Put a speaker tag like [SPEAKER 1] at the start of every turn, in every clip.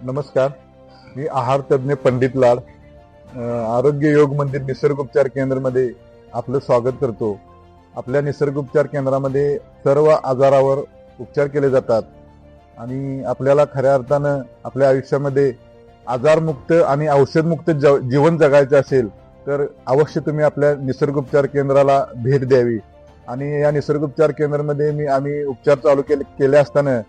[SPEAKER 1] नमस्कार. मी आहार तज्ज्ञ पंडित लाड आरोग्य योग मंदिर निसर्ग उपचार केंद्रामध्ये आपलं स्वागत करतो. आपल्या निसर्ग उपचार केंद्रामध्ये सर्व आजारावर उपचार केले जातात आणि आपल्याला खऱ्या अर्थानं आपल्या आयुष्यामध्ये आजारमुक्त आणि औषधमुक्त जीवन जगायचं असेल तर अवश्य तुम्ही आपल्या निसर्ग उपचार केंद्राला भेट द्यावी. आणि या निसर्ग उपचार केंद्रामध्ये आम्ही उपचार चालू केले असताना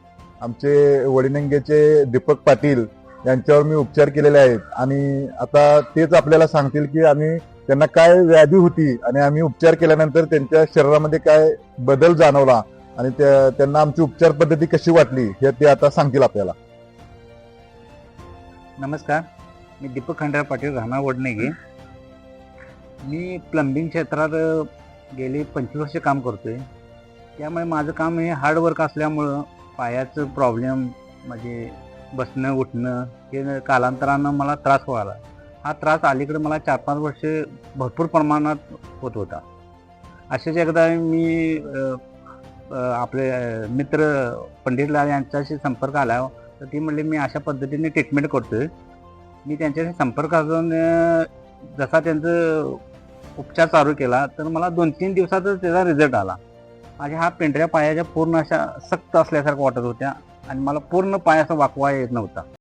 [SPEAKER 1] आमचे वडिनंगेचे दीपक पाटील यांच्यावर मी उपचार केलेले आहेत आणि आता तेच आपल्याला सांगतील की आम्ही त्यांना काय व्याधी होती आणि आम्ही उपचार केल्यानंतर त्यांच्या शरीरामध्ये काय बदल जाणवला आणि त्यांना आमची उपचार पद्धती कशी वाटली हे ते आता सांगतील आपल्याला.
[SPEAKER 2] नमस्कार, मी दीपक खंडाराव पाटील, राहणार वडनेगे. मी प्लंबिंग क्षेत्रात गेली 25 वर्ष काम करतोय. त्यामुळे माझं काम हे हार्डवर्क असल्यामुळं पायाचं प्रॉब्लेम म्हणजे बसणं उठणं हे कालांतरानं मला त्रास व्हायला. हा त्रास अलीकडे मला 4-5 वर्ष भरपूर प्रमाणात होत होता. असेच एकदा मी आपले मित्र पंडित लाड यांच्याशी संपर्क आला तर ती म्हणले मी अशा पद्धतीने ट्रीटमेंट करतोय. मी त्यांच्याशी संपर्क साधून जसा त्यांचं उपचार चालू केला तर मला 2-3 दिवसातच त्याचा रिझल्ट आला. माझ्या हा पेंढऱ्या पायाच्या पूर्ण अशा सक्त असल्यासारखं वाटत होत्या आणि मला पूर्ण पाय असा वाकवा येत नव्हता.